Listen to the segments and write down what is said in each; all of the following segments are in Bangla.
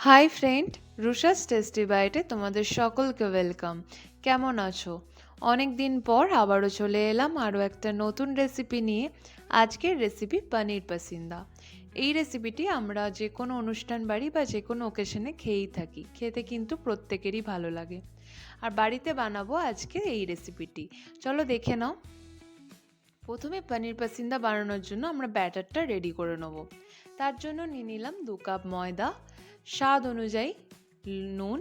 হাই ফ্রেন্ড, রুশাস টেস্টি বাইটে তোমাদের সকলকে ওয়েলকাম। কেমন আছো? অনেক দিন পর আবারও চলে এলাম আরও একটা নতুন রেসিপি নিয়ে। আজকের রেসিপি পনির পাসিন্দা। এই রেসিপিটি আমরা যে কোনো অনুষ্ঠান বাড়ি বা যে কোনো ওকেশনে খেয়েই থাকি, খেতে কিন্তু প্রত্যেকেরই ভালো লাগে। আর বাড়িতে বানাবো আজকে এই রেসিপিটি, চলো দেখে নাও। প্রথমে পনির পাসিন্দা বানানোর জন্য আমরা ব্যাটারটা রেডি করে নেব। তার জন্য নিয়ে নিলাম 2 কাপ ময়দা, স্বাদ অনুযায়ী নুন,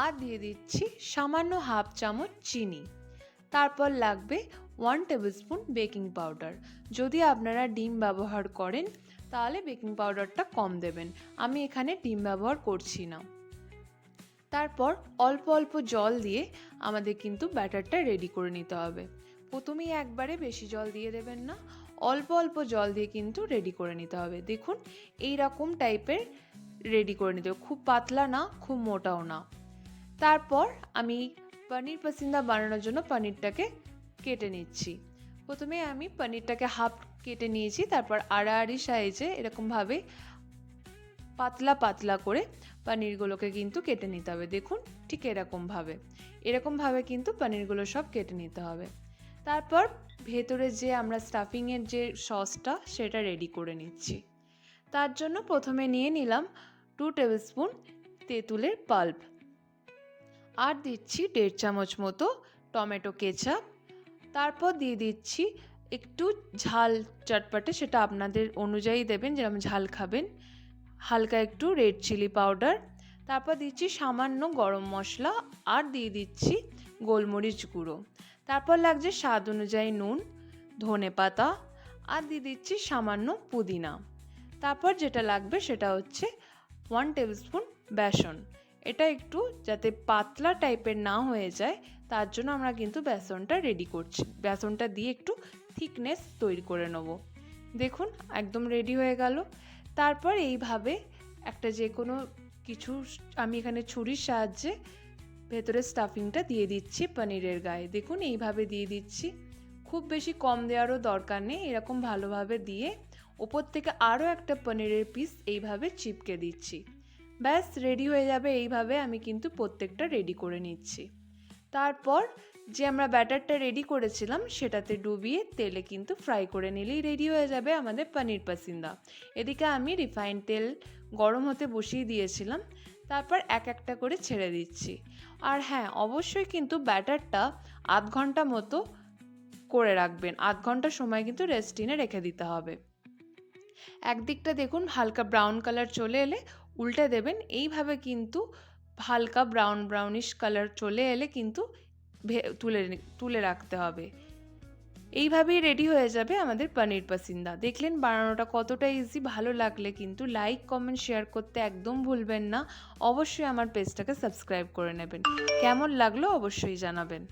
আর দিয়ে দিচ্ছি সামান্য হাফ চামচ চিনি। তারপর লাগবে 1 টেবিলস্পুন বেকিং পাউডার। যদি আপনারা ডিম ব্যবহার করেন তাহলে বেকিং পাউডারটা কম দেবেন, আমি এখানে ডিম ব্যবহার করছি না। তারপর অল্প অল্প জল দিয়ে আমাদের কিন্তু ব্যাটারটা রেডি করে নিতে হবে। প্রথমেই একবারে বেশি জল দিয়ে দেবেন না, অল্প অল্প জল দিয়ে কিন্তু রেডি করে নিতে হবে। দেখুন এই রকম টাইপের রেডি করে নিতে হবে, খুব পাতলা না খুব মোটাও না। তারপর আমি পনির পাসিন্দা বানানোর জন্য পনিরটাকে কেটে নিচ্ছি। প্রথমে আমি পনিরটাকে হাফ কেটে নিয়েছি, তারপর আড়াআড়ি সাইজে এরকমভাবে পাতলা পাতলা করে পনিরগুলোকে কিন্তু কেটে নিতে হবে। দেখুন ঠিক এরকমভাবে কিন্তু পনিরগুলো সব কেটে নিতে হবে। তারপর ভেতরে যে আমরা স্টাফিংয়ের যে সসটা সেটা রেডি করে নিচ্ছি। তার জন্য প্রথমে নিয়ে নিলাম 2 টেবিলস্পুন তেঁতুলের পাল্প, আর দিচ্ছি 1.5 চামচ মতো টমেটো কেচাপ। তারপর দিয়ে দিচ্ছি একটু ঝাল চটপটে, সেটা আপনাদের অনুযায়ী দেবেন যেরকম ঝাল খাবেন, হালকা একটু রেড চিলি পাউডার। তারপর দিচ্ছি সামান্য গরম মশলা, আর দিয়ে দিচ্ছি গোলমরিচ গুঁড়ো। তারপর লাগছে স্বাদ অনুযায়ী নুন, ধনে পাতা, আর দিয়ে দিচ্ছি সামান্য পুদিনা। তারপর যেটা লাগবে সেটা হচ্ছে 1 টেবিলস্পুন বেসন। এটা একটু যাতে পাতলা টাইপের না হয়ে যায় তার জন্য আমরা কিন্তু বেসনটা রেডি করছি, বেসনটা দিয়ে একটু থিকনেস তৈরি করে নেব। দেখুন একদম রেডি হয়ে গেল। তারপর এইভাবে একটা যে কোনো কিছু, আমি এখানে ছুরির সাহায্যে ভেতরে স্টাফিংটা দিয়ে দিচ্ছি পনিরের গায়ে। দেখুন এইভাবে দিয়ে দিচ্ছি, খুব বেশি কম দেওয়ারও দরকার নেই। এরকম ভালোভাবে দিয়ে ওপর থেকে আরও একটা পনিরের পিস এইভাবে চিপকে দিচ্ছি। ব্যাস রেডি হয়ে যাবে। এইভাবে আমি কিন্তু প্রত্যেকটা রেডি করে নিচ্ছি। তারপর যে আমরা ব্যাটারটা রেডি করেছিলাম সেটাতে ডুবিয়ে তেলে কিন্তু ফ্রাই করে নিলেই রেডি হয়ে যাবে আমাদের পনির পাসিন্দা। এদিকে আমি রিফাইন্ড তেল গরম হতে বসিয়ে দিয়েছিলাম, তারপর এক একটা করে ছেড়ে দিচ্ছি। আর হ্যাঁ, অবশ্যই কিন্তু ব্যাটারটা আধ ঘন্টা মতো করে রাখবেন, আধ ঘন্টা সময় কিন্তু রেস্টিনে রেখে দিতে হবে। একদিকটা দেখুন হালকা ব্রাউন কালার চলে এলে উল্টে দেবেন। এইভাবে কিন্তু হালকা ব্রাউনিশ কালার চলে এলে কিন্তু তুলে রাখতে হবে। এইভাবেই রেডি হয়ে যাবে আমাদের পনির পাসিন্দা। দেখলেন বানানোটা কতটা ইজি। ভালো লাগলে কিন্তু লাইক কমেন্ট শেয়ার করতে একদম ভুলবেন না। অবশ্যই আমার পেজটাকে সাবস্ক্রাইব করে নেবেন। কেমন লাগলো অবশ্যই জানাবেন।